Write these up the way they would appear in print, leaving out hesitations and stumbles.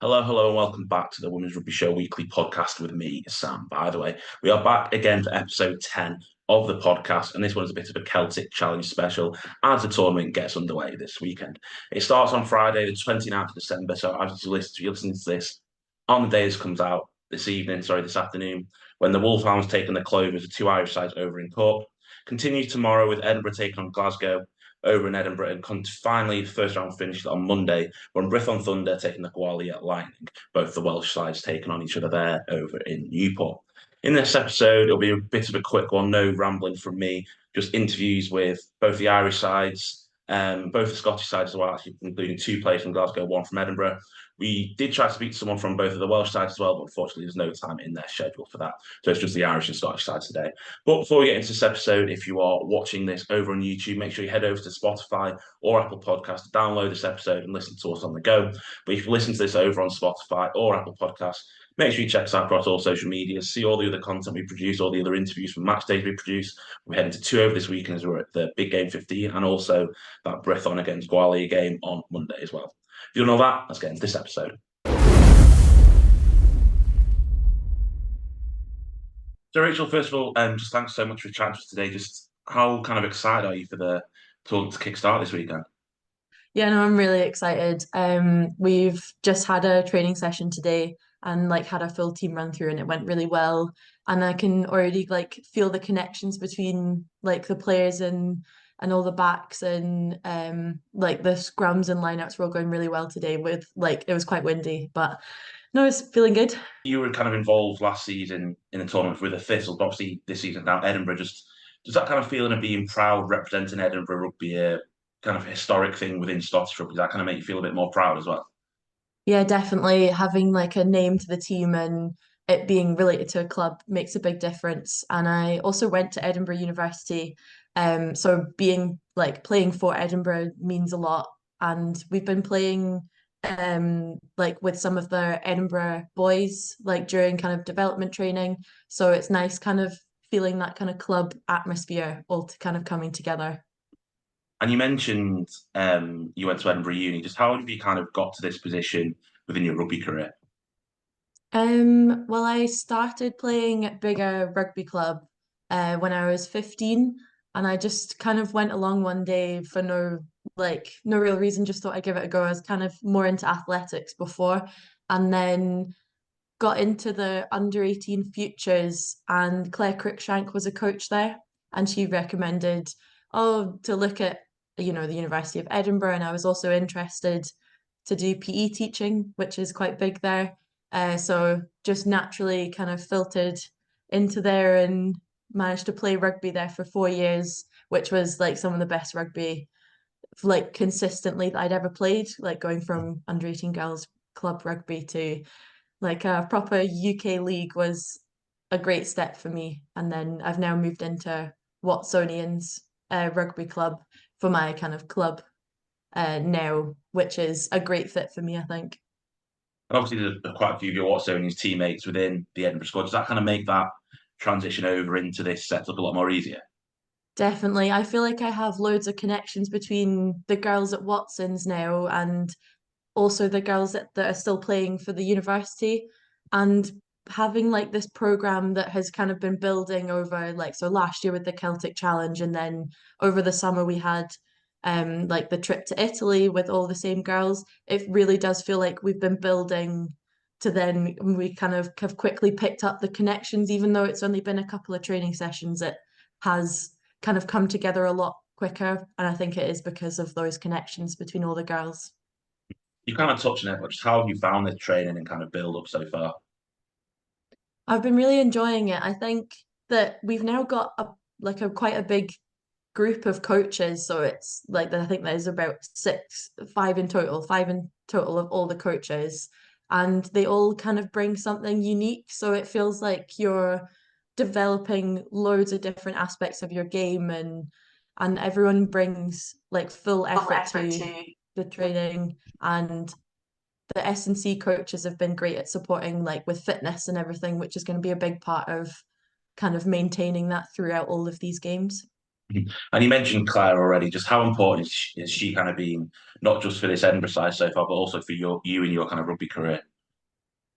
Hello, hello, and welcome back to the Women's Rugby Show weekly podcast with me, Sam. By the way, we are back again for episode 10 of the podcast, and this one is a bit of a Celtic challenge special as the tournament gets underway this weekend. It starts on Friday, the 29th of December, so as you're listening to this on the day this comes out this afternoon, when the Wolfhounds taking the Clovers, the two Irish sides over in Cork. Continues tomorrow with Edinburgh taking on Glasgow over in Edinburgh, and finally the first round finished on Monday when Brython Thunder taking the Gwalior Lightning, both the Welsh sides taking on each other there over in Newport. In this episode, it'll be a bit of a quick one, no rambling from me, just interviews with both the Irish sides, both the Scottish sides as well, actually, including two players from Glasgow, one from Edinburgh. We did try to speak to someone from both of the Welsh sides as well, but unfortunately, there's no time in their schedule for that. So it's just the Irish and Scottish sides today. But before we get into this episode, if you are watching this over on YouTube, make sure you head over to Spotify or Apple Podcasts to download this episode and listen to us on the go. But if you listen to this over on Spotify or Apple Podcasts, make sure you check us out across all social media, see all the other content we produce, all the other interviews from match days we produce. We're heading to two over this weekend as we're at the Big Game 15 and also that Brython against Gwalior game on Monday as well. If you don't know that, let's get into this episode. So, Rachel, first of all, just thanks so much for chatting to us today. Just how kind of excited are you for the tournament to kickstart this weekend? Yeah, no, I'm really excited. We've just had a training session today and had a full team run through and it went really well. And I can already feel the connections between the players and all the backs and the scrums and lineouts were all going really well today with it was quite windy, but no, it's feeling good. You were kind of involved last season in the tournament with the Thistle, but obviously this season now Edinburgh. Just does that kind of feeling of being proud representing Edinburgh rugby a kind of historic thing within Scottish rugby? Does that kind of make you feel a bit more proud as well? Yeah, definitely having a name to the team and it being related to a club makes a big difference. And I also went to Edinburgh University. So being playing for Edinburgh means a lot. And we've been playing with some of the Edinburgh boys during kind of development training. So it's nice kind of feeling that kind of club atmosphere all to kind of coming together. And you mentioned you went to Edinburgh Uni. Just how have you kind of got to this position within your rugby career? Well, I started playing at Bigger Rugby Club when I was 15, and I just kind of went along one day for no real reason, just thought I'd give it a go. I was kind of more into athletics before, and then got into the under 18 futures, and Claire Cruikshank was a coach there, and she recommended, oh, to look at, the University of Edinburgh, and I was also interested to do PE teaching, which is quite big there. So just naturally kind of filtered into there and managed to play rugby there for 4 years, which was some of the best rugby consistently that I'd ever played, going from under 18 girls club rugby to a proper UK league was a great step for me. And then I've now moved into Watsonians rugby club for my kind of club now, which is a great fit for me, I think. And obviously, there's quite a few of your Watsonians teammates within the Edinburgh squad. Does that kind of make that transition over into this setup a lot more easier? Definitely. I feel like I have loads of connections between the girls at Watson's now and also the girls that are still playing for the university. And having this program that has kind of been building over so last year with the Celtic Challenge and then over the summer we had the trip to Italy with all the same girls. It really does feel like we've been building to then we kind of have quickly picked up the connections, even though it's only been a couple of training sessions, it has kind of come together a lot quicker. And I think it is because of those connections between all the girls. You kind of touched on it, but just how have you found the training and kind of build up so far? I've been really enjoying it. I think that we've now got a quite a big group of coaches. So it's I think there's about five in total of all the coaches, and they all kind of bring something unique. So it feels like you're developing loads of different aspects of your game, and everyone brings full Full effort effort to to. the training. And the S&C coaches have been great at supporting with fitness and everything, which is going to be a big part of kind of maintaining that throughout all of these games. And you mentioned Claire already. Just how important is she kind of being not just for this Edinburgh side so far, but also for you and your kind of rugby career?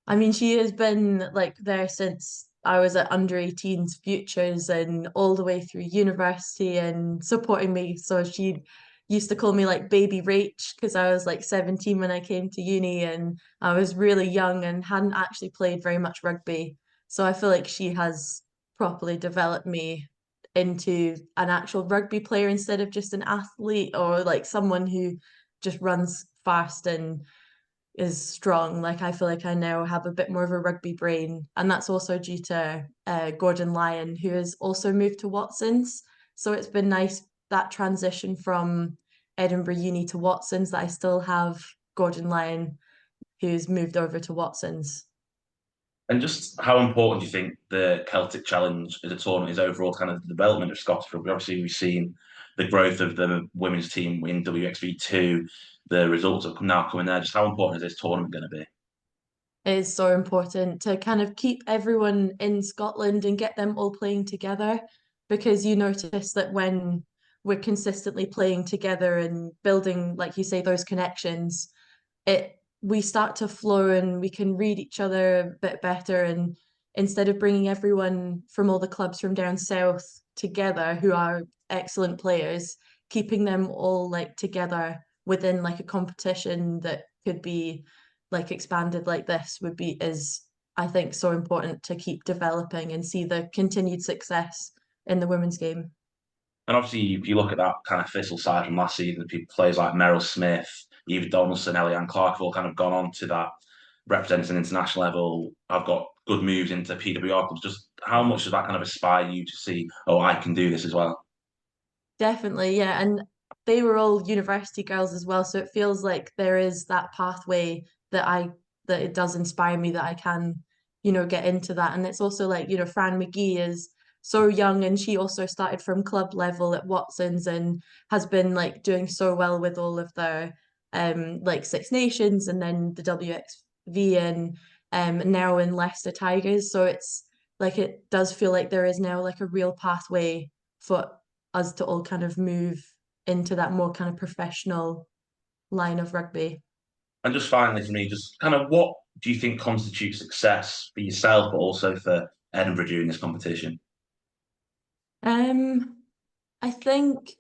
I mean, she has been like there since I was at under 18s futures and all the way through university and supporting me. So she used to call me like baby Rach because I was like 17 when I came to uni and I was really young and hadn't actually played very much rugby. So I feel like she has properly developed me into an actual rugby player instead of just an athlete or like someone who just runs fast and is strong. Like I feel like I now have a bit more of a rugby brain, and that's also due to Gordon Lyon, who has also moved to Watson's. So it's been nice that transition from Edinburgh Uni to Watson's that I still have Gordon Lyon, who's moved over to Watson's. And just how important do you think the Celtic Challenge as a tournament is overall kind of the development of Scottish rugby? Obviously, we've seen the growth of the women's team in WXV2, the results that now coming there. Just how important is this tournament going to be? It is so important to kind of keep everyone in Scotland and get them all playing together because you notice that when we're consistently playing together and building, like you say, those connections, it we start to flow and we can read each other a bit better. And instead of bringing everyone from all the clubs from down south together who are excellent players, keeping them all like together within like a competition that could be like expanded like this would be is I think so important to keep developing and see the continued success in the women's game. And obviously, if you look at that kind of Thistle side from last season, people players like Merrill Smith, Eva Donaldson, Eliane Clarke have all kind of gone on to that representing an international level. I've got good moves into PWR clubs. Just how much does that kind of inspire you to see, oh, I can do this as well? Definitely, yeah. And they were all university girls as well. So it feels like there is that pathway that that it does inspire me that I can, get into that. And it's also like, Fran McGee is so young and she also started from club level at Watson's and has been like doing so well with all of their like Six Nations and then the WXV and now in Leicester Tigers. So it's like it does feel like there is now like a real pathway for us to all kind of move into that more kind of professional line of rugby. And just finally, for me, just kind of what do you think constitutes success for yourself, but also for Edinburgh during this competition? Um, I think,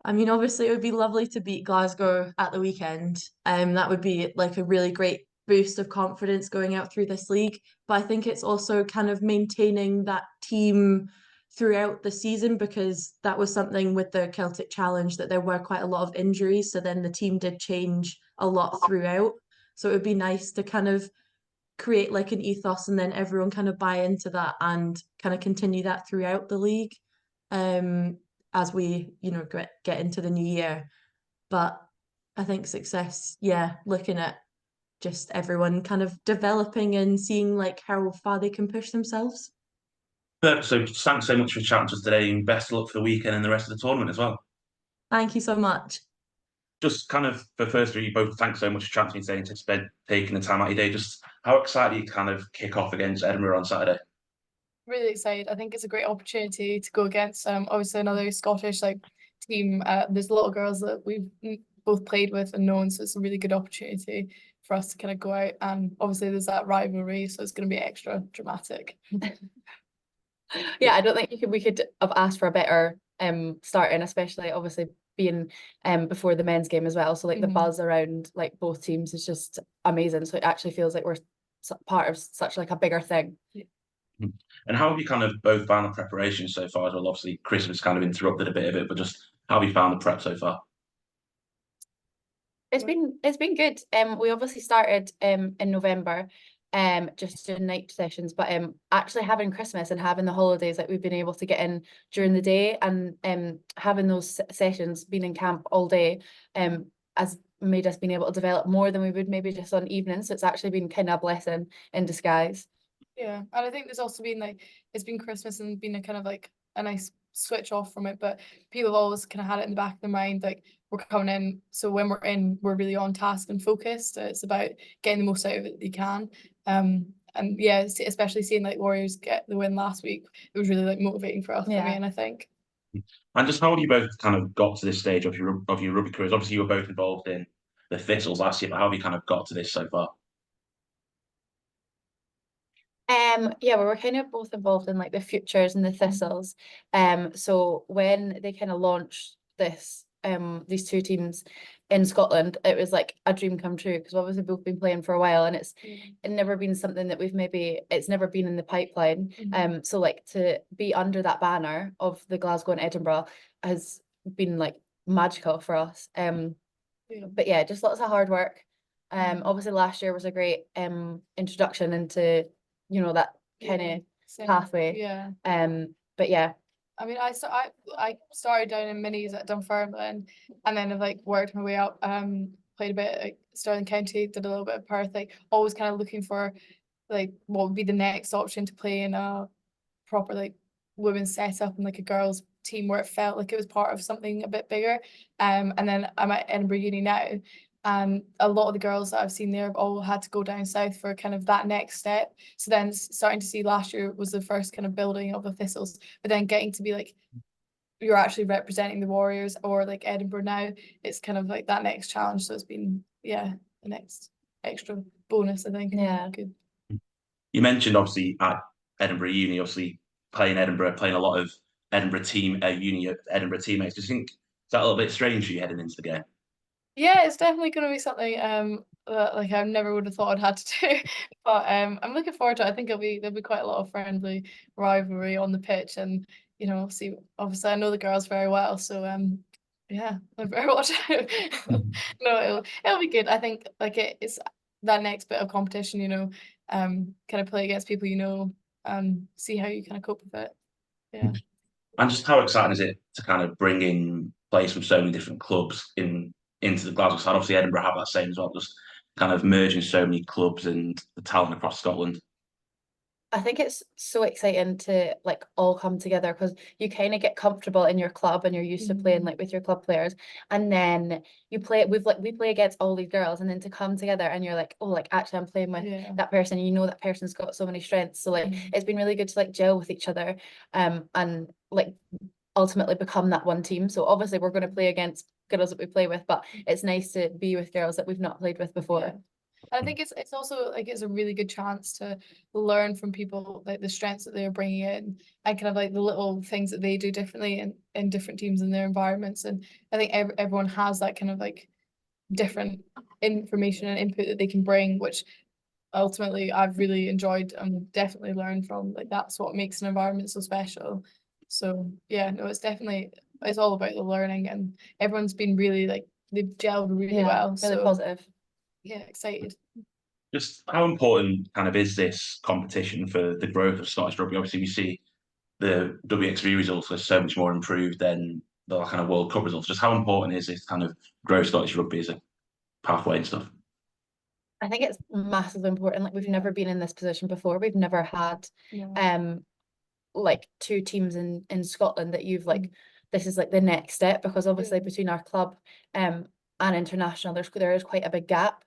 I mean, obviously it would be lovely to beat Glasgow at the weekend. That would be like a really great boost of confidence going out through this league. But I think it's also kind of maintaining that team throughout the season because that was something with the Celtic Challenge that there were quite a lot of injuries. So then the team did change a lot throughout. So it would be nice to kind of create like an ethos and then everyone kind of buy into that and kind of continue that throughout the league um as we get into the new year. But I think success, yeah, looking at just everyone kind of developing and seeing like how far they can push themselves. So thanks so much for chatting to us today, and best of luck for the weekend and the rest of the tournament as well. Thank you so much. Just kind of for first of all, you both thanks so much for chatting to me today and to spend taking the time out of your day. Just how excited you kind of kick off against Edinburgh on Saturday? Really excited. I think it's a great opportunity to go against obviously another Scottish like team. There's a lot of girls that we've both played with and known, so it's a really good opportunity for us to kind of go out. And obviously there's that rivalry, so it's going to be extra dramatic. Yeah, I don't think we could have asked for a better starting, especially obviously being before the men's game as well. So like the buzz around like both teams is just amazing. So it actually feels like we're part of such like a bigger thing. And how have you kind of both found the preparation so far as well? Obviously, Christmas kind of interrupted a bit of it, but just how have you found the prep so far? It's been good. We obviously started in November, just doing night sessions, but actually having Christmas and having the holidays, like we've been able to get in during the day and having those sessions, being in camp all day, has made us being able to develop more than we would maybe just on evenings. So it's actually been kind of a blessing in disguise. Yeah, and I think there's also been like it's been Christmas and been a kind of like a nice switch off from it, but people have always kind of had it in the back of their mind like we're coming in, so when we're in, we're really on task and focused. It's about getting the most out of it that you can. And yeah, especially seeing like Warriors get the win last week, it was really like motivating for us, for me, and I think. And just how have you both kind of got to this stage of your rugby careers? Obviously, you were both involved in the Thistles last year, but how have you kind of got to this so far? Yeah, we were kind of both involved in like the futures and the thistles. So when they kind of launched these two teams in Scotland, it was like a dream come true because obviously we've both been playing for a while, and it's never been something that it's never been in the pipeline. So like to be under that banner of the Glasgow and Edinburgh has been like magical for us. But yeah, just lots of hard work. Obviously last year was a great introduction into that kind of pathway. Yeah. But yeah. I mean, I started down in minis at Dunfermline, and then I've like worked my way up. Played a bit at like Stirling County, did a little bit of Perth. Like always kind of looking for like what would be the next option to play in a proper like women's setup and like a girls team where it felt like it was part of something a bit bigger. And then I'm at Edinburgh Uni now. And a lot of the girls that I've seen there have all had to go down south for kind of that next step. So then starting to see last year was the first kind of building of the Thistles, but then getting to be like, you're actually representing the Warriors or like Edinburgh now, it's kind of like that next challenge. So it's been, the next extra bonus, I think. Yeah. Good. You mentioned obviously at Edinburgh Uni, obviously playing Edinburgh, playing a lot of Edinburgh Edinburgh teammates. Do you think is that a little bit strange for you heading into the game? Yeah, it's definitely going to be something that like I never would have thought I'd had to do, but I'm looking forward to it. I think there'll be quite a lot of friendly rivalry on the pitch, and see, obviously I know the girls very well, so yeah, I better watch out. No, it'll be good. I think like it's that next bit of competition, kind of play against people and see how you kind of cope with it. Yeah. And just how exciting is it to kind of bring in players from so many different clubs into the Glasgow side? Obviously, Edinburgh have that same as well, just kind of merging so many clubs and the talent across Scotland. I think it's so exciting to like all come together because you kind of get comfortable in your club and you're used to playing like with your club players, and then we play against all these girls, and then to come together and you're like, oh, like actually I'm playing with that person. That person's got so many strengths, so like it's been really good to like gel with each other, and like ultimately become that one team. So obviously we're going to play against girls that we play with, but it's nice to be with girls that we've not played with before. Yeah. I think it's also like it's a really good chance to learn from people like the strengths that they're bringing in and kind of like the little things that they do differently in different teams in their environments. And I think everyone has that kind of like different information and input that they can bring, which ultimately I've really enjoyed and definitely learned from. Like that's what makes an environment so special. So yeah, no, it's all about the learning, and everyone's been really like they've gelled really well. Really so positive. yeah, excited. Just how important kind of is this competition for the growth of Scottish rugby? Obviously, we see the WXV results are so much more improved than the kind of World Cup results. Just how important is this kind of grow Scottish rugby as a pathway and stuff? I think it's massively important. Like we've never been in this position before. We've never had like two teams in Scotland that you've like this is like the next step, because obviously between our club and international there is quite a big gap.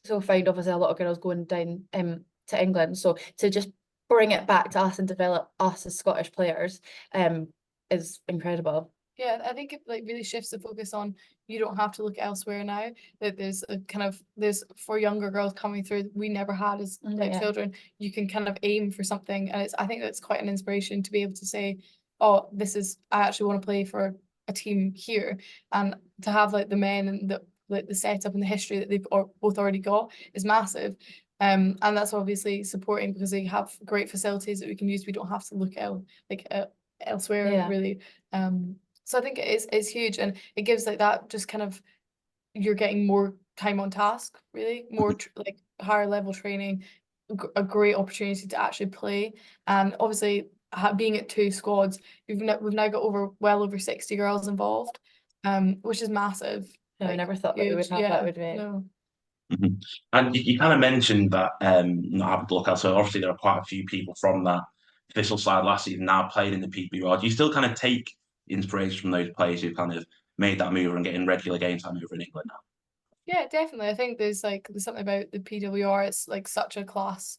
So I found obviously a lot of girls going down to England. So to just bring it back to us and develop us as Scottish players is incredible. Yeah, I think it like really shifts the focus on you don't have to look elsewhere now. That there's for younger girls coming through we never had as like children. You can kind of aim for something, and I think that's quite an inspiration to be able to say, oh, I actually want to play for a team here, and to have like the men and the setup and the history that they've both already got is massive. And that's obviously supporting because they have great facilities that we can use. We don't have to look elsewhere really. So I think it's huge, and it gives like that just kind of you're getting more time on task, really more like higher level training, a great opportunity to actually play, and obviously being at two squads, we've now got well over 60 girls involved, which is massive. No, I never thought that we would have that, would we? No. And you kind of mentioned that not having to look out. So obviously there are quite a few people from that Thistle side last season now playing in the PWR. Do you still kind of take inspiration from those players who kind of made that move and getting regular game time over in England now? Yeah, definitely. I think there's something about the PWR. It's like such a class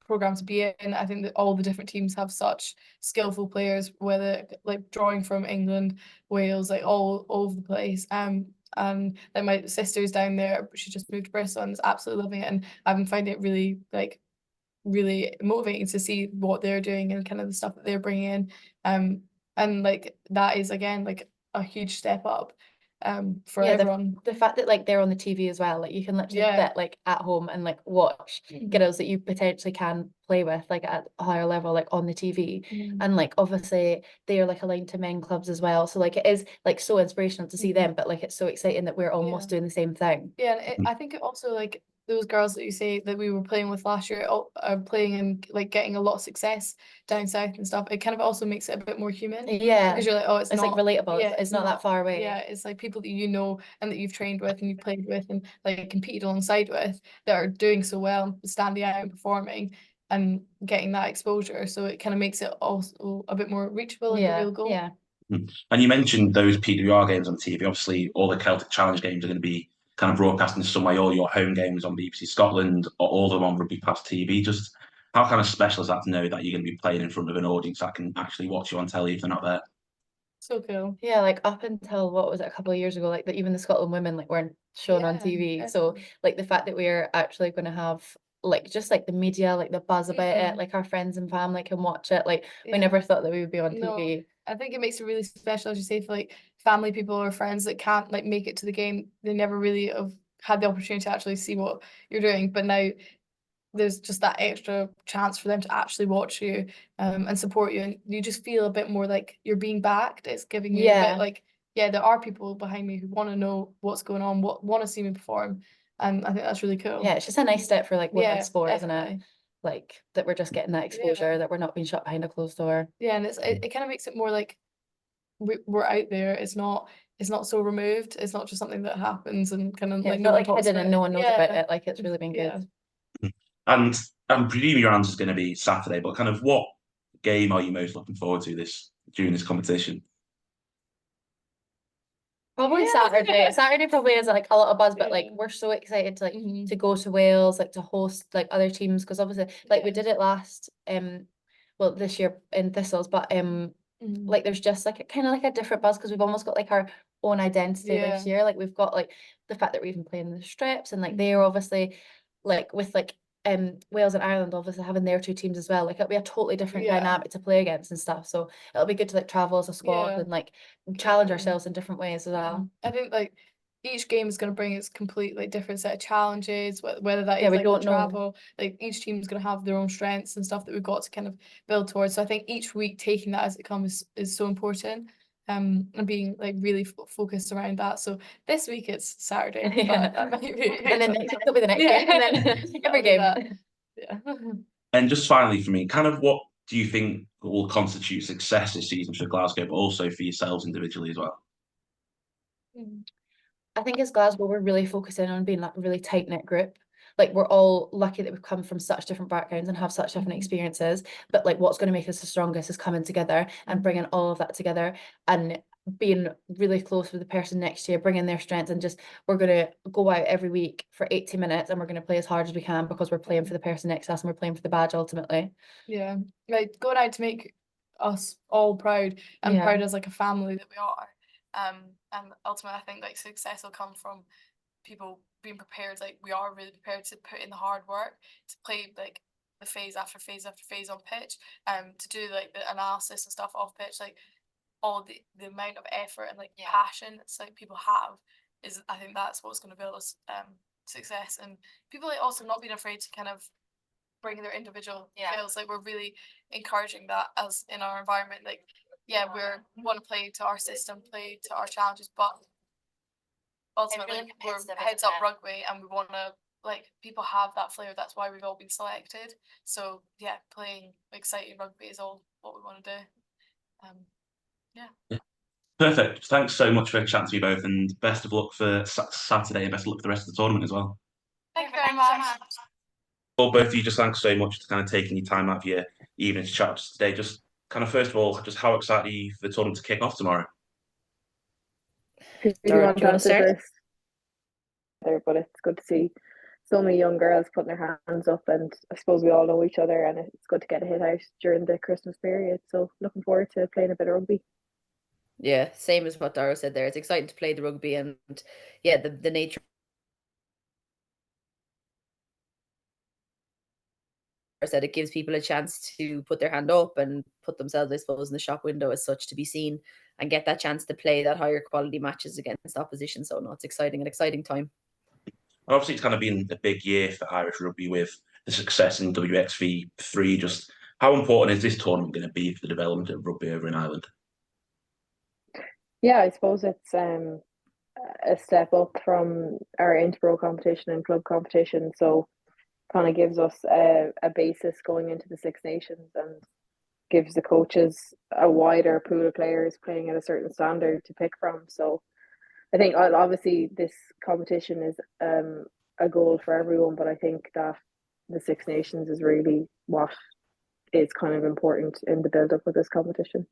program to be in. I think that all the different teams have such skillful players, whether like drawing from England, Wales, like all over the place. And like my sister's down there, she just moved to Bristol and is absolutely loving it. And I've been finding it really like really motivating to see what they're doing and kind of the stuff that they're bringing in. And like that is again like a huge step up for everyone. The fact that like they're on the TV as well, like you can literally sit like at home and like watch girls that you potentially can play with like at a higher level like on the TV, and like obviously they are like aligned to men clubs as well, so like it is like so inspirational to see them, but like it's so exciting that we're almost doing the same thing. And I think it also like those girls that you say that we were playing with last year are playing and like getting a lot of success down south and stuff. It kind of also makes it a bit more human. Because you're like, oh, it's not like relatable. It's not that far away. Yeah, it's like people that you know and that you've trained with and you've played with and like competed alongside with that are doing so well, standing out and performing and getting that exposure. So it kind of makes it also a bit more reachable and a real goal. And you mentioned those PWR games on TV. Obviously, all the Celtic Challenge games are going to be kind of broadcast in some way. All your home games on BBC Scotland, or all of them on Rugby Pass TV. Just how kind of special is that to know that you're going to be playing in front of an audience that can actually watch you on telly if they're not there? So cool. Yeah, like up until what was it, a couple of years ago, like even the Scotland women like weren't shown on TV. So like the fact that we're actually going to have like just like the media, like the buzz about it, like our friends and family can watch it. Like we never thought that we would be on TV. I think it makes it really special, as you say, for like family people or friends that can't like make it to the game. They never really have had the opportunity to actually see what you're doing, but now there's just that extra chance for them to actually watch you and support you, and you just feel a bit more like you're being backed. It's giving you a bit like, there are people behind me who want to know what's going on, want to see me perform, and I think that's really cool. Yeah, it's just a nice step for like women's sport, isn't it? Like that we're just getting that exposure, that we're not being shut behind a closed door. Yeah, and it kind of makes it more like we're out there. It's not so removed. It's not just something that happens and kind of like no one talks hidden and no one knows about it. Like it's really been good. And I'm presuming your answer is going to be Saturday, but kind of what game are you most looking forward to during this competition? Probably Saturday. Saturday probably is like a lot of buzz, but like we're so excited to like to go to Wales, like to host like other teams, because obviously like we did it last well this year in Thistles, but like there's just like kind of like a different buzz because we've almost got like our own identity this year. Like we've got like the fact that we're even playing the strips, and like they're obviously like with like Wales and Ireland obviously having their two teams as well, like it'll be a totally different dynamic to play against and stuff, so it'll be good to like travel as a squad and like challenge ourselves in different ways as well. I think like each game is going to bring its complete like different set of challenges, whether that is like the travel, like each team is going to have their own strengths and stuff that we've got to kind of build towards. So I think each week taking that as it comes is so important, and being like really focused around that. So this week it's Saturday, but that might be and then next week will be the next game, and then every game. And just finally for me, kind of what do you think will constitute success this season for Glasgow, but also for yourselves individually as well? I think as Glasgow, we're really focusing on being like a really tight-knit group. Like we're all lucky that we've come from such different backgrounds and have such different experiences, but like what's going to make us the strongest is coming together and bringing all of that together and being really close with the person next to you, bringing their strengths, and just we're going to go out every week for 80 minutes and we're going to play as hard as we can because we're playing for the person next to us and we're playing for the badge ultimately. Yeah, like going out to make us all proud and proud as like a family that we are. And ultimately I think like success will come from people being prepared. Like we are really prepared to put in the hard work to play like the phase after phase after phase on pitch, to do like the analysis and stuff off pitch, like all the amount of effort and like passion it's like people have is, I think that's what's going to build us success. And people like also not being afraid to kind of bring their individual skills. Like we're really encouraging that as in our environment. Like we want to play to our system, play to our challenges, but ultimately we're heads up rugby and we want to like people have that flair. That's why we've all been selected. So playing exciting rugby is all what we want to do. Perfect. Thanks so much for chatting to you both, and best of luck for Saturday and best of luck for the rest of the tournament as well. Thank you very much. Well, both of you, just thanks so much for kind of taking your time out of your evening to chat with us today. Just kind of first of all, just how excited are you for the tournament to kick off tomorrow? Do you want to answer first? But it's good to see so many young girls putting their hands up, and I suppose we all know each other, and it's good to get a hit out during the Christmas period. So looking forward to playing a bit of rugby. Yeah, same as what Dara said there. It's exciting to play the rugby, and the nature said, it gives people a chance to put their hand up and put themselves, I suppose, in the shop window as such, to be seen and get that chance to play that higher quality matches against opposition. So no, it's exciting, an exciting time. And obviously, it's kind of been a big year for Irish rugby with the success in WXV3. Just how important is this tournament going to be for the development of rugby over in Ireland? Yeah, I suppose it's a step up from our inter-pro competition and club competition. So kind of gives us a basis going into the Six Nations and gives the coaches a wider pool of players playing at a certain standard to pick from. So I think obviously this competition is a goal for everyone, but I think that the Six Nations is really what is kind of important in the build-up of this competition.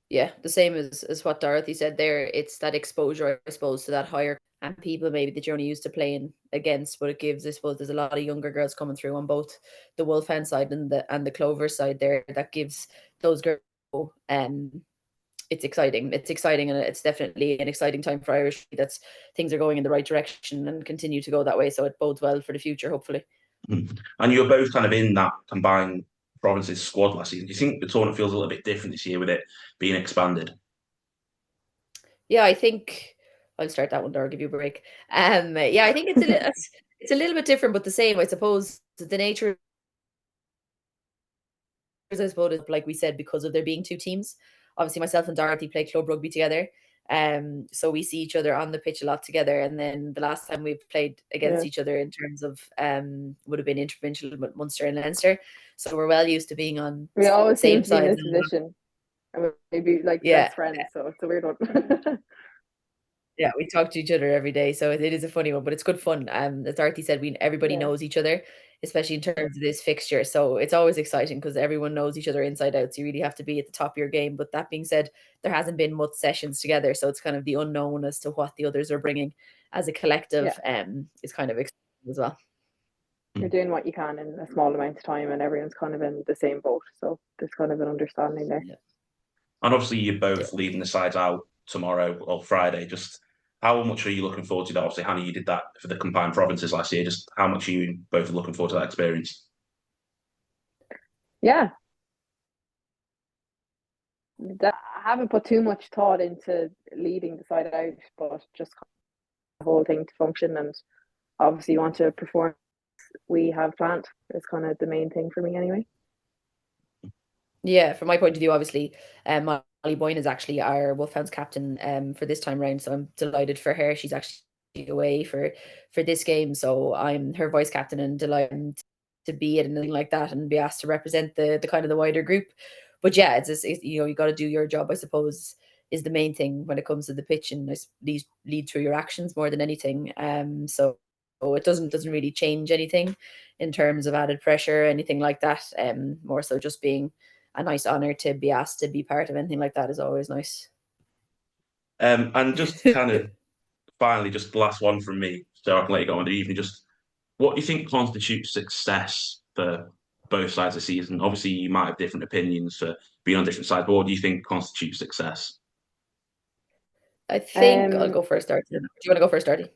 Yeah, the same as what Dorothy said there. It's that exposure, I suppose, to that higher and people maybe that you're only used to playing against, but it gives, I suppose, there's a lot of younger girls coming through on both the Wolfhound side and the Clovers side there, that gives those girls it's exciting. It's exciting, and it's definitely an exciting time for Irish. That's things are going in the right direction and continue to go that way. So it bodes well for the future, hopefully. And you're both kind of in that combined provinces squad last season. Do you think the tournament feels a little bit different this year with it being expanded? Yeah, I think I'll start that one, Dara, give you a break. Yeah, I think it's a little bit different, but the same, I suppose. The nature, I suppose, like we said, because of there being two teams. Obviously, myself and Dorothy play club rugby together. So we see each other on the pitch a lot together. And then the last time we've played against each other in terms of would have been interprovincial with Munster and Leinster. So we're well used to being on We always same seem to be in sides. this position. And maybe like Yeah. best friends, so it's a weird one. Yeah, we talk to each other every day, so it is a funny one, but it's good fun. As Dorothy said, everybody Yeah. knows each other, especially in terms of this fixture. So it's always exciting because everyone knows each other inside out. So you really have to be at the top of your game. But that being said, there hasn't been much sessions together, so it's kind of the unknown as to what the others are bringing as a collective. Is kind of exciting as well. You're doing what you can in a small amount of time, and everyone's kind of in the same boat. So there's kind of an understanding there. Yeah. And obviously, you're both leading the sides out tomorrow or Friday. Just how much are you looking forward to that? Obviously, Hannah, you did that for the combined provinces last year. Just how much are you both looking forward to that experience? Yeah. I haven't put too much thought into leading the side out, but just the whole thing to function, and obviously you want to perform. We have planned is kind of the main thing for me anyway. Yeah, from my point of view, obviously, Molly Boyne is actually our Wolfhounds captain for this time round. So I'm delighted for her. She's actually away for this game, so I'm her vice captain and delighted to be at anything like that and be asked to represent the kind of the wider group. But yeah, it's you got to do your job, I suppose, is the main thing when it comes to the pitch, and lead through your actions more than anything. So it doesn't really change anything in terms of added pressure or anything like that. More so just being a nice honor to be asked to be part of anything like that is always nice. And just kind of finally, just the last one from me, so I can let you go on the evening. Just what do you think constitutes success for both sides of the season? Obviously, you might have different opinions for being on different sides, but what do you think constitutes success? I think I'll go first, Artie. Do you want to go first, Artie?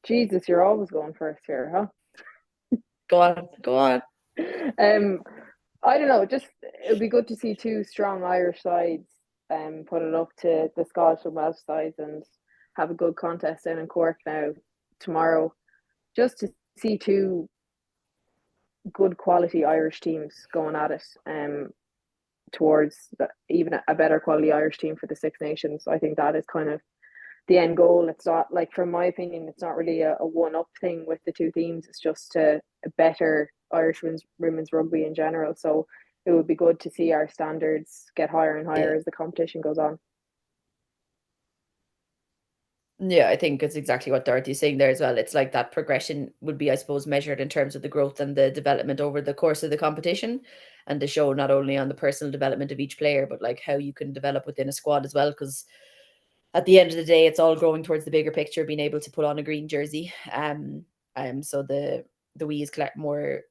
Jesus, you're always going first here, huh? Go on. I don't know, just it would be good to see two strong Irish sides put it up to the Scottish and Welsh sides and have a good contest down in Cork now tomorrow. Just to see two good quality Irish teams going at it towards even a better quality Irish team for the Six Nations. I think that is kind of the end goal. It's not like, from my opinion, it's not really a one-up thing with the two teams. It's just a better Irish women's rugby in general. So it would be good to see our standards get higher and higher as the competition goes on. Yeah, I think it's exactly what Dorothy's saying there as well. It's like that progression would be, I suppose, measured in terms of the growth and the development over the course of the competition, and to show not only on the personal development of each player, but like how you can develop within a squad as well. Because at the end of the day, it's all growing towards the bigger picture, being able to put on a green jersey. So the we is more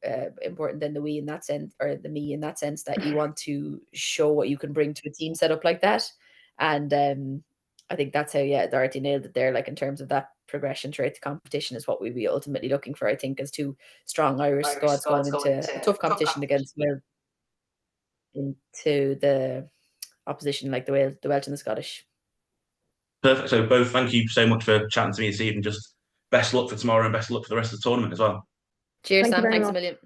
important than the we in that sense, or the me in that sense, that you want to show what you can bring to a team set up like that. And I think that's how, Dorothy nailed it there, like in terms of that progression throughout the competition is what we'd be ultimately looking for, I think, as two strong Irish squads going into a tough competition against into the opposition like the Welsh and the Scottish. Perfect. So both, thank you so much for chatting to me this evening. Just best luck for tomorrow and best luck for the rest of the tournament as well. Cheers, Thank you Sam. very Thanks a much. million.